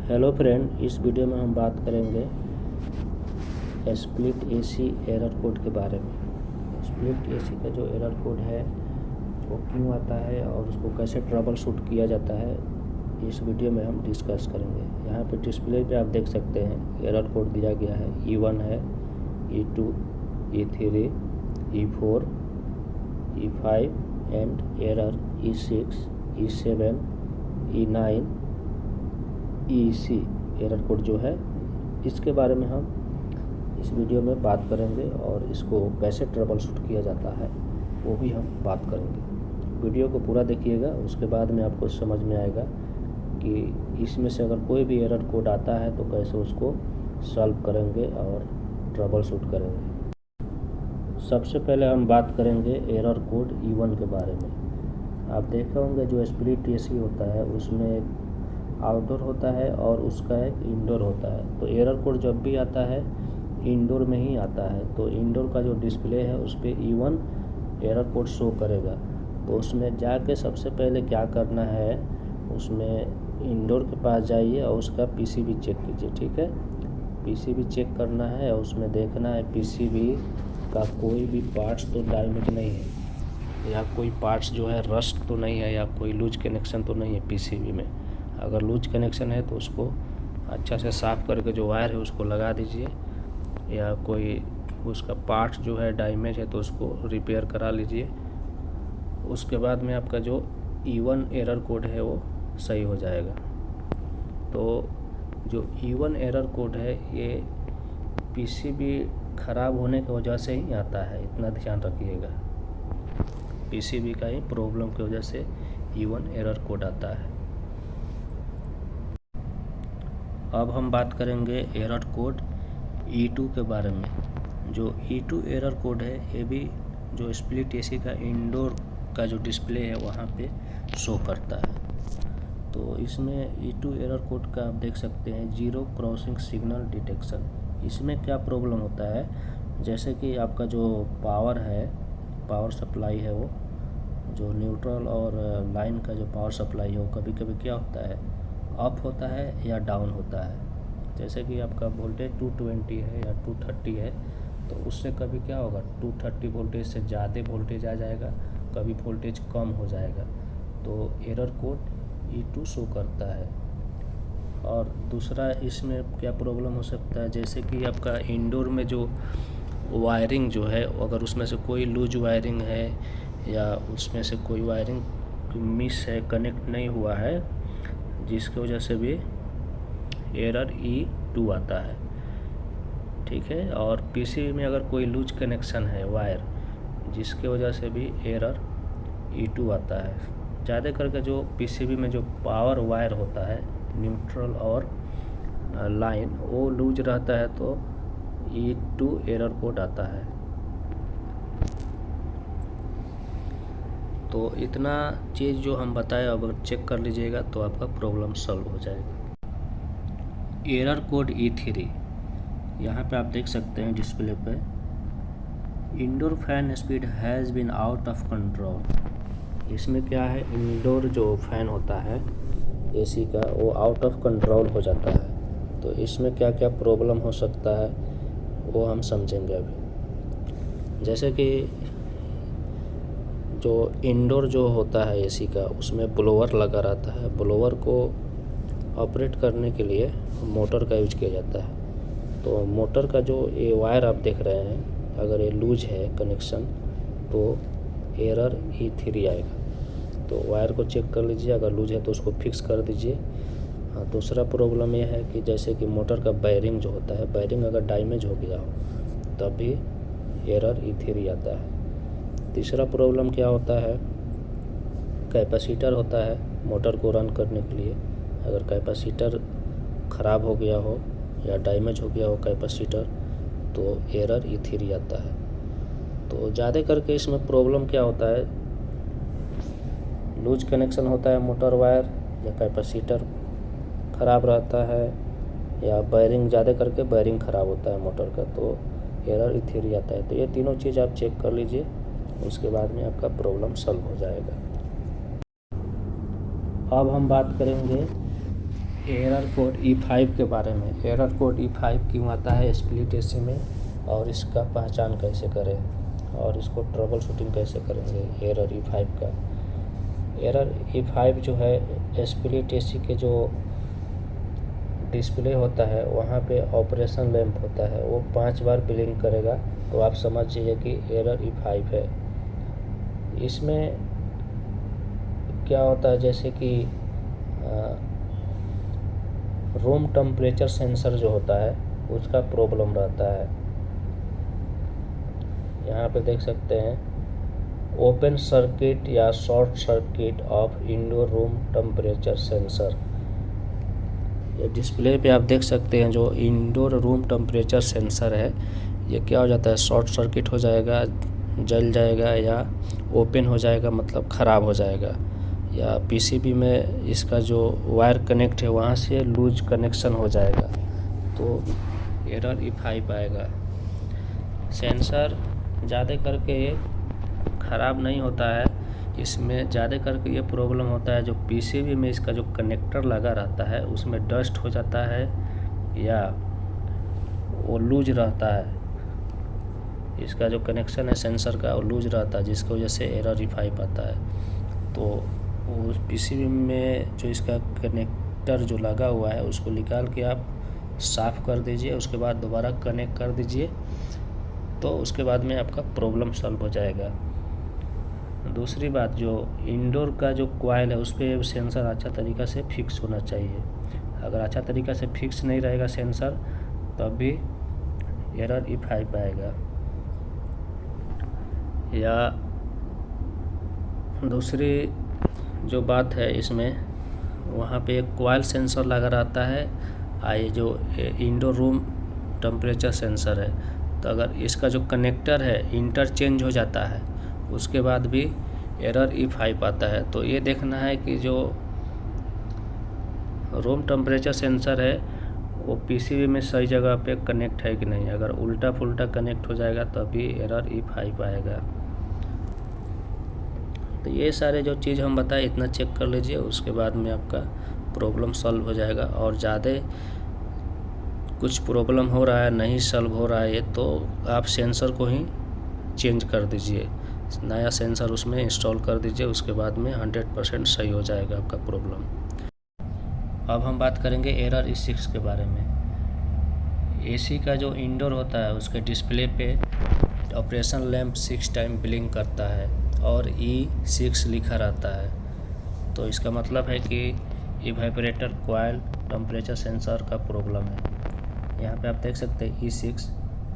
Hello friend, इस video में हम बात करेंगे स्प्लिट एसी एरर कोड के बारे में। स्प्लिट एसी का जो एरर कोड है वो क्यों आता है और उसको कैसे ट्रबल शूट किया जाता है, इस वीडियो में हम डिस्कस करेंगे। यहाँ पे डिस्प्ले पे आप देख सकते हैं एरर कोड दिया गया है। E1 है, E2, E3, E4, E5 and error E6, E7, E9, EC error code जो है, इसके बारे में हम इस वीडियो में बात करेंगे और इसको कैसे ट्रबल शूट किया जाता है वो भी हम बात करेंगे। वीडियो को पूरा देखिएगा, उसके बाद में आपको समझ में आएगा कि इसमें से अगर कोई भी एरर कोड आता है तो कैसे उसको सॉल्व करेंगे और ट्रबल शूट करेंगे। सबसे पहले हम बात करेंगे एरर कोड E1 के बारे में। आप देखे होंगे जो स्प्लिट एसी होता है उसमें एक आउटडोर होता है और उसका एक इंडोर होता है। तो एरर कोड जब भी आता है इंडोर में ही आता है। तो इंडोर का जो डिस्प्ले है उस पर E1 एरर कोड शो करेगा। तो उसमें जाके सबसे पहले क्या करना है, उसमें इंडोर के पास जाइए और उसका पीसीबी चेक कीजिए। ठीक है, पीसीबी चेक करना है और उसमें देखना है पीसीबी का कोई भी पार्ट्स तो डैमेज नहीं है, या कोई पार्ट्स जो है रस्ट तो नहीं है, या कोई लूज कनेक्शन तो नहीं है पीसीबी में। अगर लूज कनेक्शन है तो उसको अच्छा से साफ़ करके जो वायर है उसको लगा दीजिए, या कोई उसका पार्ट जो है डैमेज है तो उसको रिपेयर करा लीजिए। उसके बाद में आपका जो E1 एरर कोड है वो सही हो जाएगा। तो जो E1 एरर कोड है ये पीसीबी ख़राब होने की वजह से ही आता है, इतना ध्यान रखिएगा। पीसीबी का ही प्रॉब्लम की वजह से E1 एरर कोड आता है। अब हम बात करेंगे एरर कोड E2 के बारे में। जो E2 एरर कोड है ये भी जो स्प्लिट एसी का इंडोर का जो डिस्प्ले है वहाँ पे शो करता है। तो इसमें E2 एरर कोड का आप देख सकते हैं जीरो क्रॉसिंग सिग्नल डिटेक्शन। इसमें क्या प्रॉब्लम होता है, जैसे कि आपका जो पावर है, पावर सप्लाई है, वो जो न्यूट्रल और लाइन का जो पावर सप्लाई है वो कभी कभी क्या होता है, अप होता है या डाउन होता है। जैसे कि आपका वोल्टेज 220 है या 230 है तो उससे कभी क्या होगा, 230 वोल्टेज से ज़्यादा वोल्टेज आ जाएगा, कभी वोल्टेज कम हो जाएगा। तो एरर कोड E2 शो करता है। और दूसरा इसमें क्या प्रॉब्लम हो सकता है, जैसे कि आपका इंडोर में जो वायरिंग जो है, अगर उसमें से कोई लूज वायरिंग है या उसमें से कोई वायरिंग मिस है, कनेक्ट नहीं हुआ है, जिसकी वजह से भी एरर E2 आता है। ठीक है, और पीसीबी में अगर कोई लूज कनेक्शन है वायर, जिसके वजह से भी एरर E2 आता है। ज़्यादा करके जो पीसीबी में जो पावर वायर होता है, न्यूट्रल और लाइन, वो लूज रहता है तो E2 एरर कोड आता है। तो इतना चीज़ जो हम बताए अगर चेक कर लीजिएगा तो आपका प्रॉब्लम सॉल्व हो जाएगा। एरर कोड E3 यहाँ पे आप देख सकते हैं डिस्प्ले पे, indoor fan speed has been out of control. इसमें क्या है, इंडोर जो फैन होता है एसी का वो आउट ऑफ कंट्रोल हो जाता है। तो इसमें क्या क्या प्रॉब्लम हो सकता है वो हम समझेंगे अभी। जैसे कि जो इंडोर जो होता है एसी का, उसमें ब्लोअर लगा रहता है। ब्लोअर को ऑपरेट करने के लिए मोटर का यूज किया जाता है। तो मोटर का जो ये वायर आप देख रहे हैं, अगर ये लूज है कनेक्शन तो एरर E3 आएगा। तो वायर को चेक कर लीजिए, अगर लूज है तो उसको फिक्स कर दीजिए। हाँ, दूसरा प्रॉब्लम ये है कि जैसे कि मोटर का बैरिंग जो होता है, बैरिंग अगर डैमेज हो गया हो तब भी एरर E3 आता है। तीसरा प्रॉब्लम क्या होता है, कैपेसिटर होता है मोटर को रन करने के लिए। अगर कैपेसिटर ख़राब हो गया हो या डैमेज हो गया हो कैपेसिटर तो एरर E3 आता है। तो ज़्यादा करके इसमें प्रॉब्लम क्या होता है, लूज कनेक्शन होता है मोटर वायर, या कैपेसिटर ख़राब रहता है, या बैरिंग, ज़्यादा करके बैरिंग ख़राब होता है मोटर का, तो एरर E3 आता है। तो ये तीनों चीज़ आप चेक कर लीजिए, उसके बाद में आपका प्रॉब्लम सॉल्व हो जाएगा। अब हम बात करेंगे एरर कोड E5 के बारे में। एरर कोड E5 क्यों आता है स्प्लिट एसी में, और इसका पहचान कैसे करें और इसको ट्रबल शूटिंग कैसे करेंगे एरर E5 का। एरर E5 जो है स्प्लिट एसी के जो डिस्प्ले होता है वहाँ पे ऑपरेशन लैंप होता है, वो 5 बार ब्लिंक करेगा, तो आप समझ जाइए कि एरर E5 है। इसमें क्या होता है, जैसे कि रूम टेम्परेचर सेंसर जो होता है उसका प्रॉब्लम रहता है। यहाँ पे देख सकते हैं ओपन सर्किट या short circuit of indoor room temperature sensor. ये डिस्प्ले पे आप देख सकते हैं जो इंडोर रूम टेम्परेचर सेंसर है, ये क्या हो जाता है, शॉर्ट सर्किट हो जाएगा, जल जाएगा, या ओपन हो जाएगा मतलब ख़राब हो जाएगा, या पीसीबी में इसका जो वायर कनेक्ट है वहाँ से लूज कनेक्शन हो जाएगा, तो एरर E5 आएगा। सेंसर ज़्यादा करके ख़राब नहीं होता है, इसमें ज़्यादा करके ये प्रॉब्लम होता है जो पीसीबी में इसका जो कनेक्टर लगा रहता है उसमें डस्ट हो जाता है या वो लूज रहता है, इसका जो कनेक्शन है सेंसर का वो लूज रहता है, जिसकी वजह से एरर E5 आता है। तो उस पीसीबी में जो इसका कनेक्टर जो लगा हुआ है उसको निकाल के आप साफ़ कर दीजिए, उसके बाद दोबारा कनेक्ट कर दीजिए, तो उसके बाद में आपका प्रॉब्लम सॉल्व हो जाएगा। दूसरी बात, जो इंडोर का जो कॉइल है उस पर सेंसर अच्छा तरीक़ा से फिक्स होना चाहिए। अगर अच्छा तरीक़ा से फिक्स नहीं रहेगा सेंसर तब भी एरर E5 आएगा। या दूसरी जो बात है इसमें, वहाँ पे एक कॉइल सेंसर लगा रहता है, ये जो इंडोर रूम टेम्परेचर सेंसर है, तो अगर इसका जो कनेक्टर है इंटरचेंज हो जाता है उसके बाद भी एरर E5 आता है। तो ये देखना है कि जो रूम टेम्परेचर सेंसर है वो पीसीबी में सही जगह पे कनेक्ट है कि नहीं। अगर उल्टा पुल्टा कनेक्ट हो जाएगा तभी एरर E5 आएगा। तो ये सारे जो चीज़ हम बताए इतना चेक कर लीजिए, उसके बाद में आपका प्रॉब्लम सॉल्व हो जाएगा। और ज़्यादा कुछ प्रॉब्लम हो रहा है, नहीं सॉल्व हो रहा है, तो आप सेंसर को ही चेंज कर दीजिए, नया सेंसर उसमें इंस्टॉल कर दीजिए, उसके बाद में 100% सही हो जाएगा आपका प्रॉब्लम। अब हम बात करेंगे एरर E6 के बारे में। एसी का जो इंडोर होता है उसके डिस्प्ले पे ऑपरेशन लैंप 6 टाइम ब्लिंक करता है और E6 लिखा रहता है, तो इसका मतलब है कि इवेपोरेटर कॉइल टेम्परेचर सेंसर का प्रॉब्लम है। यहाँ पे आप देख सकते हैं E6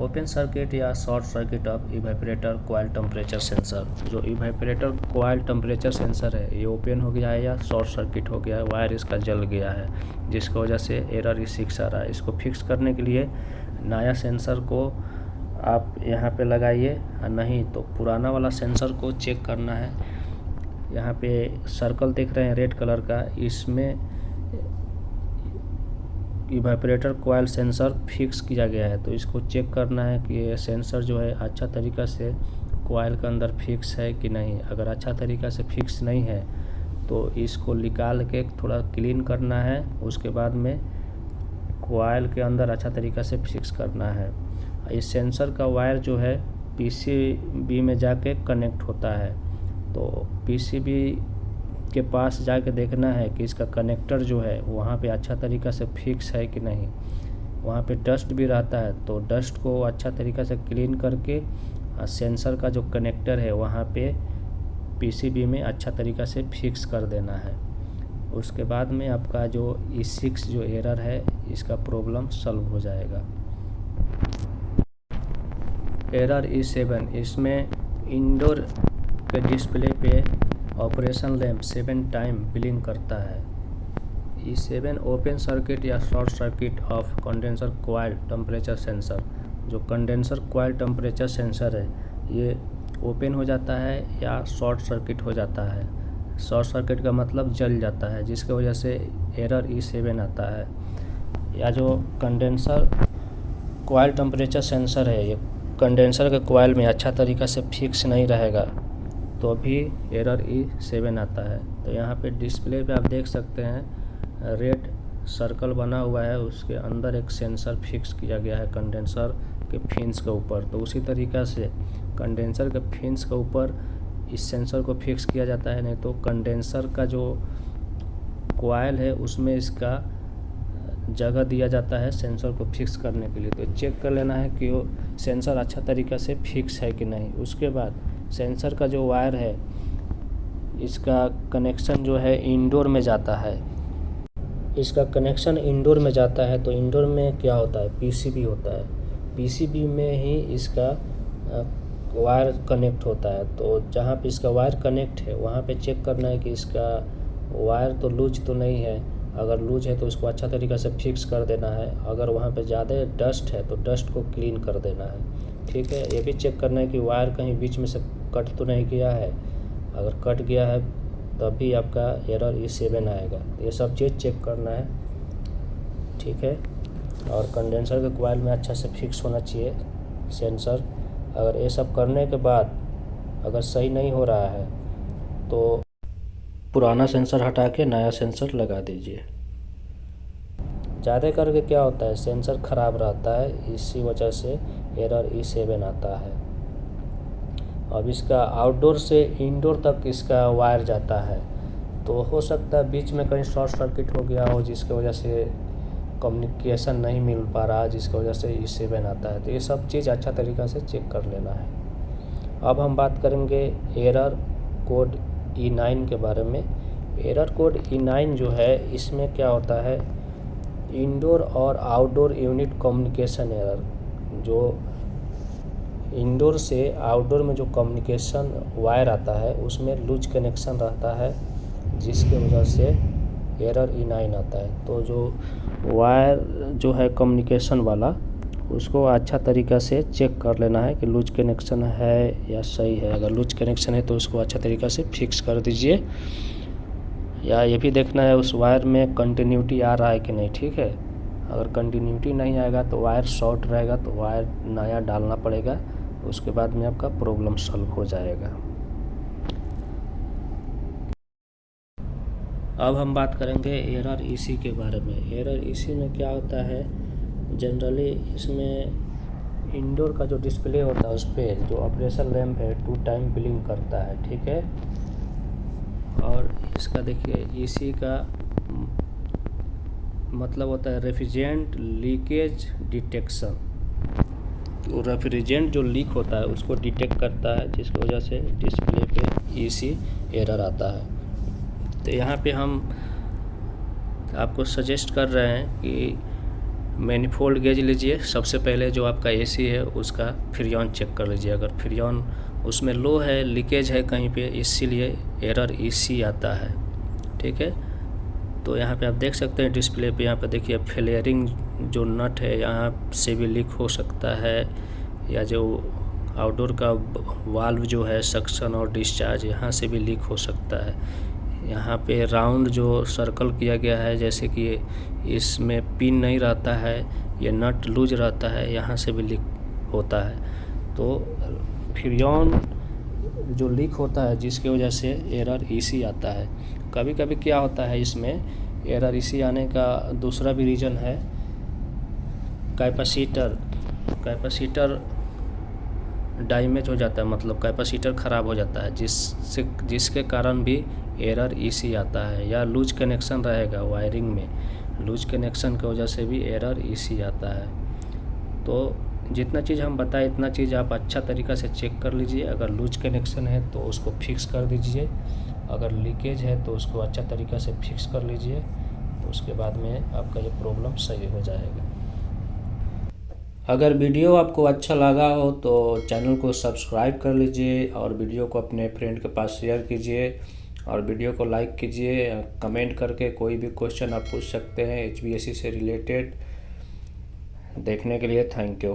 ओपन सर्किट या short circuit of evaporator coil temperature sensor. जो इवेपोरेटर कॉइल टेम्परेचर सेंसर है ये ओपन हो गया है या शॉर्ट सर्किट हो गया है, वायर इसका जल गया है, जिसकी वजह से एरर E6 आ रहा है। इसको फिक्स करने के लिए नया सेंसर को आप यहाँ पे लगाइए, नहीं तो पुराना वाला सेंसर को चेक करना है। यहाँ पे सर्कल देख रहे हैं रेड कलर का, इसमें इवेपोरेटर कॉइल सेंसर फिक्स किया गया है, तो इसको चेक करना है कि ये सेंसर जो है अच्छा तरीक़ा से कॉइल के अंदर फिक्स है कि नहीं। अगर अच्छा तरीक़ा से फिक्स नहीं है तो इसको निकाल के थोड़ा क्लीन करना है, उसके बाद में कॉइल के अंदर अच्छा तरीक़ा से फिक्स करना है। इस सेंसर का वायर जो है पीसीबी में जाके कनेक्ट होता है, तो पीसीबी के पास जाके देखना है कि इसका कनेक्टर जो है वहाँ पे अच्छा तरीक़ा से फिक्स है कि नहीं। वहाँ पे डस्ट भी रहता है, तो डस्ट को अच्छा तरीक़ा से क्लीन करके सेंसर का जो कनेक्टर है वहाँ पे पीसीबी में अच्छा तरीक़ा से फिक्स कर देना है। उसके बाद में आपका जो E6 जो एरर है इसका प्रॉब्लम सॉल्व हो जाएगा। एरर E7, इसमें इंडोर के डिस्प्ले पे ऑपरेशन लैंप 7 टाइम ब्लिंक करता है। E7 ओपन सर्किट या short circuit of condenser coil temperature sensor. जो कंडेंसर कॉइल टेम्परेचर सेंसर है ये ओपन हो जाता है या शॉर्ट सर्किट हो जाता है। शॉर्ट सर्किट का मतलब जल जाता है, जिसकी वजह से एरर E7 आता है। या जो कंडेंसर कॉइल टेम्परेचर सेंसर है ये कंडेंसर के कॉइल में अच्छा तरीक़ा से फिक्स नहीं रहेगा तो भी एरर E7 आता है। तो यहाँ पे डिस्प्ले पे आप देख सकते हैं रेड सर्कल बना हुआ है उसके अंदर एक सेंसर फिक्स किया गया है कंडेंसर के फिन्स के ऊपर। तो उसी तरीक़ा से कंडेंसर के फिन्स के ऊपर इस सेंसर को फिक्स किया जाता है, नहीं तो कंडेंसर का जो कॉइल है उसमें इसका जगह दिया जाता है सेंसर को फिक्स करने के लिए। तो चेक कर लेना है कि वो सेंसर अच्छा तरीक़ा से फिक्स है कि नहीं। उसके बाद सेंसर का जो वायर है इसका कनेक्शन जो है इंडोर में जाता है। इसका कनेक्शन इंडोर में जाता है तो इंडोर में क्या होता है, पीसीबी होता है। पीसीबी में ही इसका वायर कनेक्ट होता है। तो जहाँ पे इसका वायर कनेक्ट है वहाँ पे चेक करना है कि इसका वायर तो लूज तो नहीं है। अगर लूज है तो उसको अच्छा तरीक़ा से फिक्स कर देना है। अगर वहाँ पे ज़्यादा डस्ट है तो डस्ट को क्लीन कर देना है। ठीक है, ये भी चेक करना है कि वायर कहीं बीच में से कट तो नहीं गया है। अगर कट गया है तभी आपका एरर E7 आएगा। ये सब चीज़ चेक करना है। ठीक है, और कंडेंसर के कॉइल में अच्छा से फिक्स होना चाहिए सेंसर। अगर ये सब करने के बाद अगर सही नहीं हो रहा है तो पुराना सेंसर हटा के नया सेंसर लगा दीजिए। ज़्यादा करके क्या होता है, सेंसर ख़राब रहता है, इसी वजह से एरर E7 आता है। अब इसका आउटडोर से इंडोर तक इसका वायर जाता है, तो हो सकता है बीच में कहीं शॉर्ट सर्किट हो गया हो जिसकी वजह से कम्युनिकेशन नहीं मिल पा रहा, जिसकी वजह से E7 आता है। तो ये सब चीज़ अच्छा तरीक़ा से चेक कर लेना है। अब हम बात करेंगे एरर कोड E9 के बारे में। एरर कोड E9 जो है इसमें क्या होता है, इंडोर और आउटडोर यूनिट कम्युनिकेशन एरर। जो इंडोर से आउटडोर में जो कम्युनिकेशन वायर आता है उसमें लूज कनेक्शन रहता है, जिसके वजह से एरर E9 आता है। तो जो वायर जो है कम्युनिकेशन वाला उसको अच्छा तरीक़ा से चेक कर लेना है कि लूज कनेक्शन है या सही है। अगर लूज कनेक्शन है तो उसको अच्छा तरीक़ा से फिक्स कर दीजिए, या ये भी देखना है उस वायर में कंटिन्यूटी आ रहा है कि नहीं। ठीक है, अगर कंटिन्यूटी नहीं आएगा तो वायर शॉर्ट रहेगा, तो वायर नया डालना पड़ेगा। उसके बाद में आपका प्रॉब्लम सॉल्व हो जाएगा। अब हम बात करेंगे एरर EC के बारे में। एरर EC में क्या होता है, जनरली इसमें इंडोर का जो डिस्प्ले होता है उस पर जो ऑपरेशन रैम्प है 2 टाइम ब्लिंक करता है। ठीक है, और इसका देखिए EC का मतलब होता है रेफ्रिजरेंट लीकेज डिटेक्शन। तो रेफ्रिजरेंट जो लीक होता है उसको डिटेक्ट करता है, जिसकी वजह से डिस्प्ले पे EC एरर आता है। तो यहाँ पे हम आपको सजेस्ट कर रहे हैं कि मैनिफोल्ड गेज लीजिए। सबसे पहले जो आपका AC है उसका फ्रीऑन चेक कर लीजिए। अगर फ्रीऑन उसमें लो है, लीकेज है कहीं पे, इसीलिए एरर EC आता है। ठीक है, तो यहाँ पे आप देख सकते हैं डिस्प्ले पे, यहाँ पे देखिए फ्लेयरिंग जो नट है यहाँ से भी लीक हो सकता है, या जो आउटडोर का वाल्व जो है सक्शन और डिस्चार्ज यहाँ से भी लीक हो सकता है। यहाँ पे राउंड जो सर्कल किया गया है, जैसे कि इसमें पिन नहीं रहता है, ये नट लूज रहता है, यहाँ से भी लीक होता है। तो फ्रीऑन जो लीक होता है जिसकी वजह से एरर EC आता है। कभी कभी क्या होता है इसमें एरर EC आने का दूसरा भी रीज़न है, कैपेसिटर डैमेज हो जाता है, मतलब कैपेसिटर ख़राब हो जाता है, जिसके कारण भी एरर EC आता है। या लूज कनेक्शन रहेगा वायरिंग में, लूज कनेक्शन की वजह से भी एरर EC आता है। तो जितना चीज़ हम बताएं इतना चीज़ आप अच्छा तरीक़ा से चेक कर लीजिए। अगर लूज कनेक्शन है तो उसको फिक्स कर दीजिए, अगर लीकेज है तो उसको अच्छा तरीक़ा से फिक्स कर लीजिए, तो उसके बाद में आपका ये प्रॉब्लम सही हो जाएगा। अगर वीडियो आपको अच्छा लगा हो तो चैनल को सब्सक्राइब कर लीजिए, और वीडियो को अपने फ्रेंड के पास शेयर कीजिए, और वीडियो को लाइक कीजिए। कमेंट करके कोई भी क्वेश्चन आप पूछ सकते हैं HVAC से रिलेटेड। देखने के लिए थैंक यू।